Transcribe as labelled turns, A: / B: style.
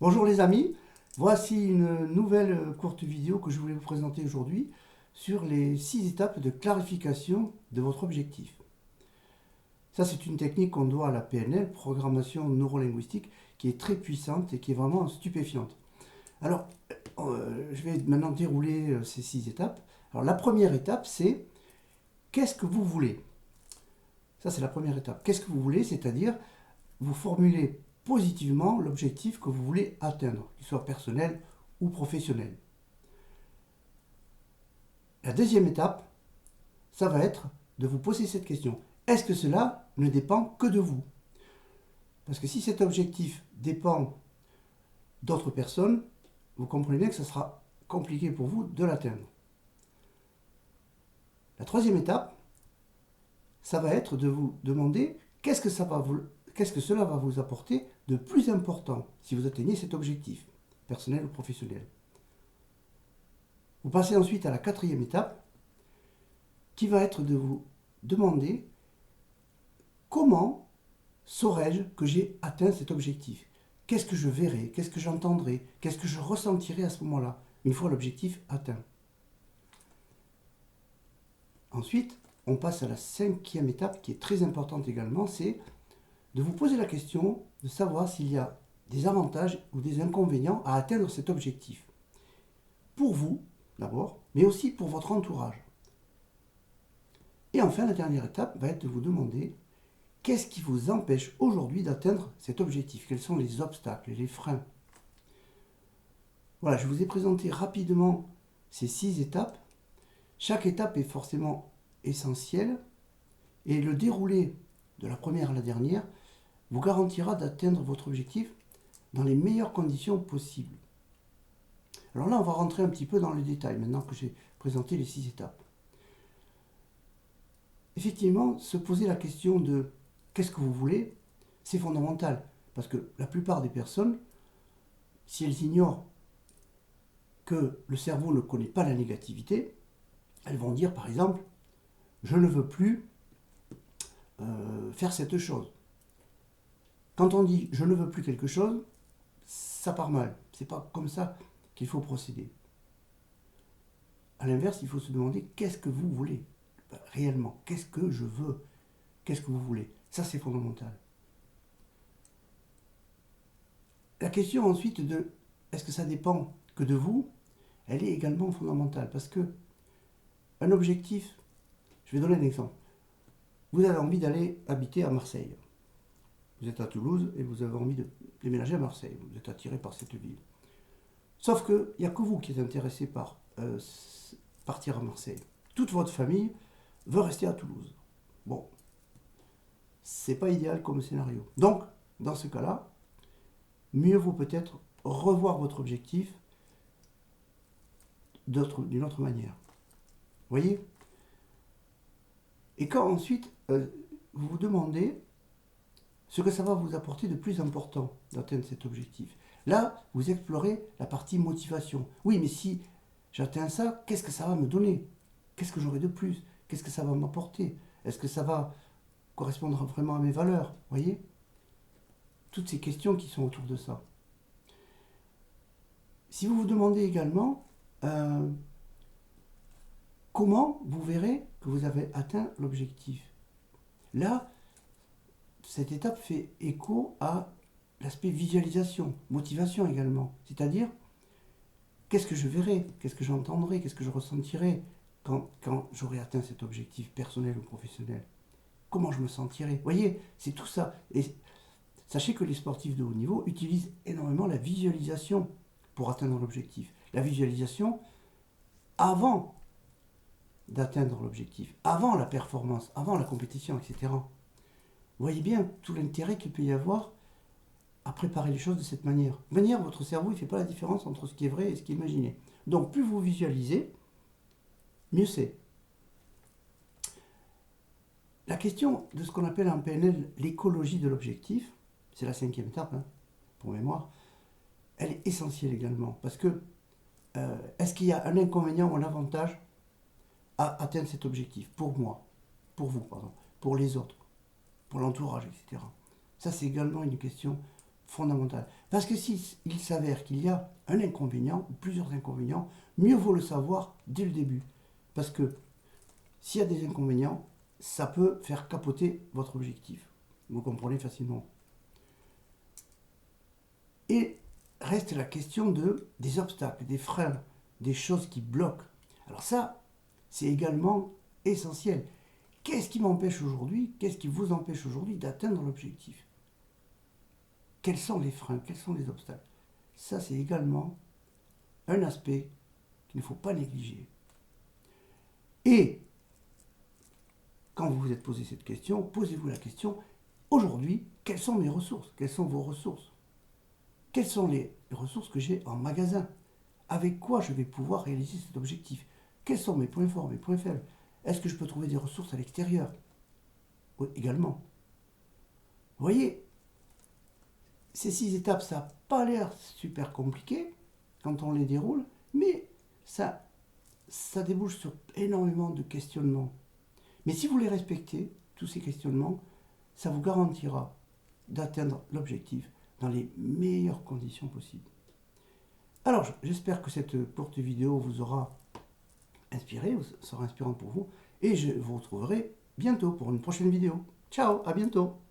A: Bonjour les amis, voici une nouvelle courte vidéo que je voulais vous présenter aujourd'hui sur les 6 étapes de clarification de votre objectif. Ça, c'est une technique qu'on doit à la PNL, programmation neurolinguistique, qui est très puissante et qui est vraiment stupéfiante. Alors, je vais maintenant dérouler ces 6 étapes. Alors, la première étape, c'est qu'est-ce que vous voulez? Ça, c'est la première étape. Qu'est-ce que vous voulez? C'est-à-dire, vous formulez positivement l'objectif que vous voulez atteindre, qu'il soit personnel ou professionnel. La deuxième étape, ça va être de vous poser cette question. Est-ce que cela ne dépend que de vous? Parce que si cet objectif dépend d'autres personnes, vous comprenez bien que ce sera compliqué pour vous de l'atteindre. La troisième étape, ça va être de vous demander qu'est-ce que cela va vous apporter de plus important si vous atteignez cet objectif, personnel ou professionnel. Vous passez ensuite à la quatrième étape, qui va être de vous demander comment saurais-je que j'ai atteint cet objectif? Qu'est-ce que je verrai? Qu'est-ce que j'entendrai? Qu'est-ce que je ressentirai à ce moment-là, une fois l'objectif atteint? Ensuite, on passe à la cinquième étape qui est très importante également, c'est de vous poser la question de savoir s'il y a des avantages ou des inconvénients à atteindre cet objectif. Pour vous, d'abord, mais aussi pour votre entourage. Et enfin, la dernière étape va être de vous demander qu'est-ce qui vous empêche aujourd'hui d'atteindre cet objectif? Quels sont les obstacles et les freins? Voilà, je vous ai présenté rapidement ces 6 étapes. Chaque étape est forcément essentielle et le déroulé de la première à la dernière vous garantira d'atteindre votre objectif dans les meilleures conditions possibles. Alors là, on va rentrer un petit peu dans le détail maintenant que j'ai présenté les 6 étapes. Effectivement, se poser la question de qu'est-ce que vous voulez, c'est fondamental. Parce que la plupart des personnes, si elles ignorent que le cerveau ne connaît pas la négativité, elles vont dire par exemple, je ne veux plus faire cette chose. Quand on dit je ne veux plus quelque chose, ça part mal. C'est pas comme ça qu'il faut procéder. À l'inverse, il faut se demander qu'est-ce que vous voulez réellement? Qu'est-ce que je veux? Qu'est-ce que vous voulez? Ça, c'est fondamental. La question ensuite de est-ce que ça dépend que de vous, elle est également fondamentale parce que un objectif, je vais donner un exemple. Vous avez envie d'aller habiter à Marseille. Vous êtes à Toulouse et vous avez envie de déménager à Marseille. Vous êtes attiré par cette ville. Sauf qu'il n'y a que vous qui êtes intéressé par partir à Marseille. Toute votre famille veut rester à Toulouse. Bon, c'est pas idéal comme scénario. Donc, dans ce cas-là, mieux vaut peut-être revoir votre objectif d'une autre manière. Vous voyez? Et quand ensuite vous vous demandez ce que ça va vous apporter de plus important d'atteindre cet objectif. Là, vous explorez la partie motivation. Oui, mais si j'atteins ça, qu'est-ce que ça va me donner? Qu'est-ce que j'aurai de plus? Qu'est-ce que ça va m'apporter? Est-ce que ça va correspondre vraiment à mes valeurs? Vous voyez? Toutes ces questions qui sont autour de ça. Si vous vous demandez également comment vous verrez que vous avez atteint l'objectif, là, cette étape fait écho à l'aspect visualisation, motivation également. C'est-à-dire, qu'est-ce que je verrai? Qu'est-ce que j'entendrai? Qu'est-ce que je ressentirai quand j'aurai atteint cet objectif personnel ou professionnel? Comment je me sentirai? Vous voyez, c'est tout ça. Et sachez que les sportifs de haut niveau utilisent énormément la visualisation pour atteindre l'objectif. La visualisation avant d'atteindre l'objectif, avant la performance, avant la compétition, etc. Vous voyez bien tout l'intérêt qu'il peut y avoir à préparer les choses de cette manière. De toute manière, votre cerveau ne fait pas la différence entre ce qui est vrai et ce qui est imaginé. Donc plus vous visualisez, mieux c'est. La question de ce qu'on appelle en PNL l'écologie de l'objectif, c'est la cinquième étape, pour mémoire, elle est essentielle également. Parce que est-ce qu'il y a un inconvénient ou un avantage à atteindre cet objectif? Pour moi, pour vous, pardon, pour les autres, pour l'entourage, etc. Ça, c'est également une question fondamentale. Parce que s'il s'avère qu'il y a un inconvénient, ou plusieurs inconvénients, mieux vaut le savoir dès le début. Parce que s'il y a des inconvénients, ça peut faire capoter votre objectif. Vous comprenez facilement. Et reste la question des obstacles, des freins, des choses qui bloquent. Alors ça, c'est également essentiel. Qu'est-ce qui m'empêche aujourd'hui, qu'est-ce qui vous empêche aujourd'hui d'atteindre l'objectif? Quels sont les freins, quels sont les obstacles? Ça, c'est également un aspect qu'il ne faut pas négliger. Et quand vous vous êtes posé cette question, posez-vous la question, aujourd'hui, quelles sont mes ressources? Quelles sont vos ressources? Quelles sont les ressources que j'ai en magasin? Avec quoi je vais pouvoir réaliser cet objectif? Quels sont mes points forts, mes points faibles? Est-ce que je peux trouver des ressources à l'extérieur? Oui, également. Vous voyez, ces 6 étapes, ça n'a pas l'air super compliqué quand on les déroule, mais ça débouche sur énormément de questionnements. Mais si vous les respectez, tous ces questionnements, ça vous garantira d'atteindre l'objectif dans les meilleures conditions possibles. Alors, j'espère que cette courte vidéo vous aura inspiré, sera inspirante pour vous, et je vous retrouverai bientôt pour une prochaine vidéo. Ciao, à bientôt!